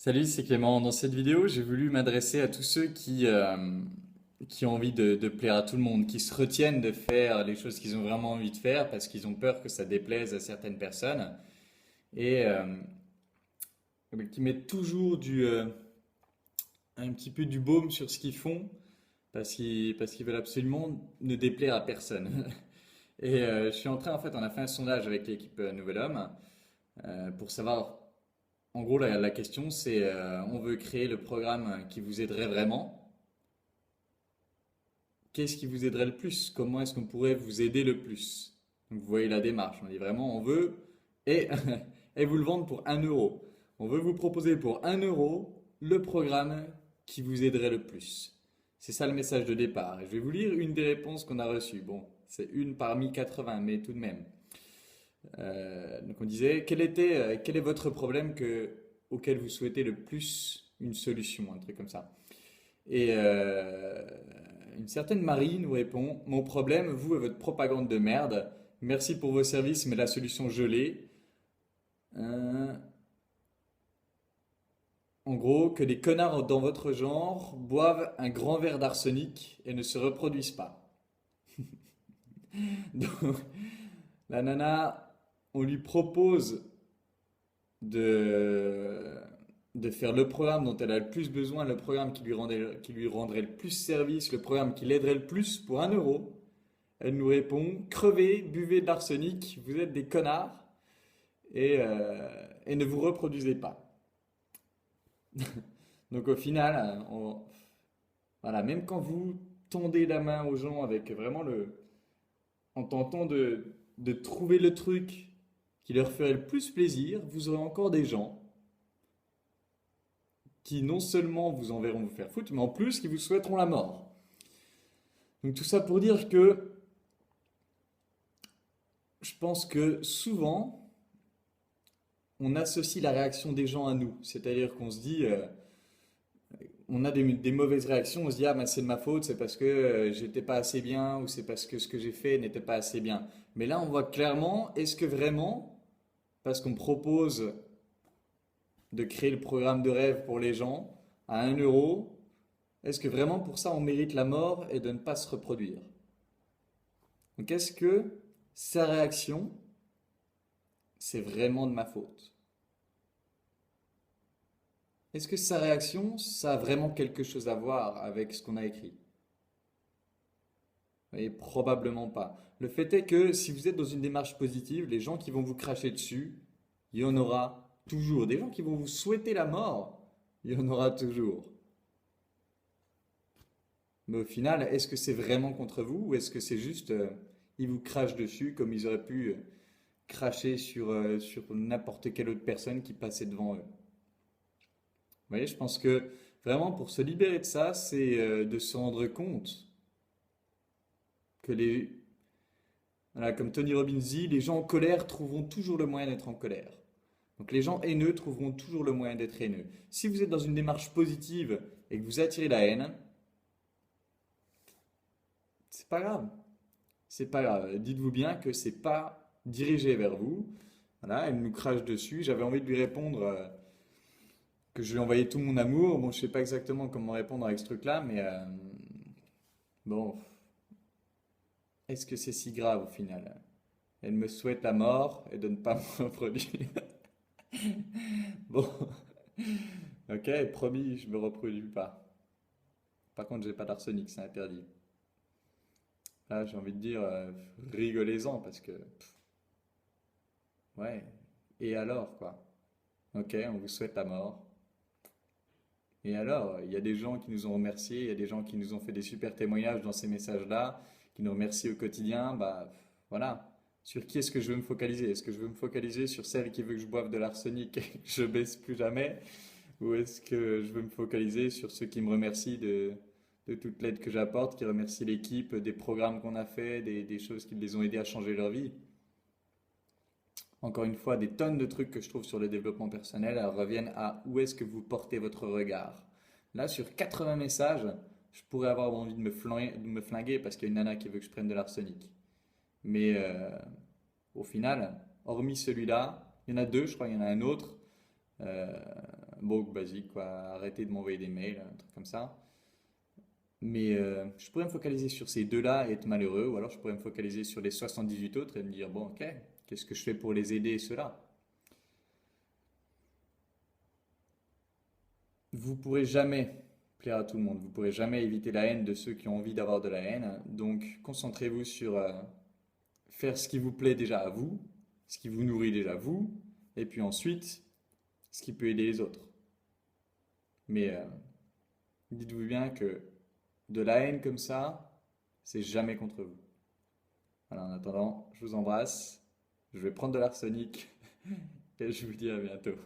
Salut, c'est Clément. Dans cette vidéo, j'ai voulu m'adresser à tous ceux qui ont envie de plaire à tout le monde, qui se retiennent de faire les choses qu'ils ont vraiment envie de faire parce qu'ils ont peur que ça déplaise à certaines personnes et qui mettent toujours un petit peu du baume sur ce qu'ils font parce qu'ils veulent absolument ne déplaire à personne. Je suis en train, en fait, on a fait un sondage avec l'équipe Nouvel Homme pour savoir. En gros, la question, c'est on veut créer le programme qui vous aiderait vraiment. Qu'est-ce qui vous aiderait le plus? Comment est-ce qu'on pourrait vous aider le plus? Donc, vous voyez la démarche. On dit vraiment, on veut et, et vous le vendre pour 1 euro. On veut vous proposer pour 1 euro le programme qui vous aiderait le plus. C'est ça le message de départ. Et je vais vous lire une des réponses qu'on a reçues. Bon, c'est une parmi 80, mais tout de même. Donc on disait, quel est votre problème auquel vous souhaitez le plus une solution, un truc comme ça. Une certaine Marie nous répond, mon problème, vous et votre propagande de merde, merci pour vos services, mais la solution je l'ai. Euh, En gros, que des connards dans votre genre boivent un grand verre d'arsenic et ne se reproduisent pas. Donc, la nana, on lui propose de, de faire le programme dont elle a le plus besoin, le programme qui lui rendrait le plus service, le programme qui l'aiderait le plus pour 1 euro. Elle nous répond, crevez, buvez de l'arsenic, vous êtes des connards et ne vous reproduisez pas. Donc au final, voilà, même quand vous tendez la main aux gens avec vraiment en tentant de trouver le truc qui leur ferait le plus plaisir, vous aurez encore des gens qui non seulement vous enverront vous faire foutre, mais en plus qui vous souhaiteront la mort. Donc tout ça pour dire que je pense que souvent, on associe la réaction des gens à nous. C'est-à-dire qu'on se dit, on a des mauvaises réactions, on se dit, ah ben c'est de ma faute, c'est parce que j'étais pas assez bien, ou c'est parce que ce que j'ai fait n'était pas assez bien. Mais là, on voit clairement, est-ce que vraiment, parce qu'on propose de créer le programme de rêve pour les gens à 1 euro, est-ce que vraiment pour ça on mérite la mort et de ne pas se reproduire? Donc est-ce que sa réaction, c'est vraiment de ma faute? Est-ce que sa réaction, ça a vraiment quelque chose à voir avec ce qu'on a écrit? Et probablement pas. Le fait est que si vous êtes dans une démarche positive, les gens qui vont vous cracher dessus, il y en aura toujours. Des gens qui vont vous souhaiter la mort, il y en aura toujours. Mais au final, est-ce que c'est vraiment contre vous ou est-ce que c'est juste ils vous crachent dessus comme ils auraient pu cracher sur n'importe quelle autre personne qui passait devant eux? Vous voyez, je pense que vraiment pour se libérer de ça, c'est de se rendre compte que voilà, comme Tony Robbins dit, les gens en colère trouveront toujours le moyen d'être en colère. Donc les gens haineux trouveront toujours le moyen d'être haineux. Si vous êtes dans une démarche positive et que vous attirez la haine, c'est pas grave. C'est pas grave. Dites-vous bien que c'est pas dirigé vers vous. Voilà, elle nous crache dessus. J'avais envie de lui répondre que je lui envoyais tout mon amour. Bon, je sais pas exactement comment répondre avec ce truc-là, mais bon, est-ce que c'est si grave au final? Elle me souhaite la mort et de ne pas me reproduire. Bon, ok, promis, je me reproduis pas. Par contre, j'ai pas d'arsenic, c'est interdit. Là, j'ai envie de dire, rigolez-en parce que, ouais. Et alors, quoi? Ok, on vous souhaite la mort. Et alors, il y a des gens qui nous ont remerciés, il y a des gens qui nous ont fait des super témoignages dans ces messages-là, qui nous remercient au quotidien. Bah, voilà. Sur qui est-ce que je veux me focaliser? Est-ce que je veux me focaliser sur celle qui veut que je boive de l'arsenic et que je baisse plus jamais? Ou est-ce que je veux me focaliser sur ceux qui me remercient de toute l'aide que j'apporte, qui remercient l'équipe, des programmes qu'on a fait, des choses qui les ont aidés à changer leur vie? Encore une fois, des tonnes de trucs que je trouve sur le développement personnel reviennent à où est-ce que vous portez votre regard. Là, sur 80 messages, je pourrais avoir envie de me flinguer parce qu'il y a une nana qui veut que je prenne de l'arsenic. Mais au final, hormis celui-là, il y en a deux, je crois, il y en a un autre. euh, Bon, basique, quoi. Arrêtez de m'envoyer des mails, un truc comme ça. Mais je pourrais me focaliser sur ces deux-là et être malheureux, ou alors je pourrais me focaliser sur les 78 autres et me dire, bon, ok, qu'est-ce que je fais pour les aider, ceux-là? Vous pourrez jamais plaire à tout le monde, vous pourrez jamais éviter la haine de ceux qui ont envie d'avoir de la haine, donc concentrez-vous sur faire ce qui vous plaît déjà à vous, ce qui vous nourrit déjà vous, et puis ensuite, ce qui peut aider les autres. Mais dites-vous bien que de la haine comme ça, c'est jamais contre vous. Voilà, en attendant, je vous embrasse, je vais prendre de l'arsenic et je vous dis à bientôt.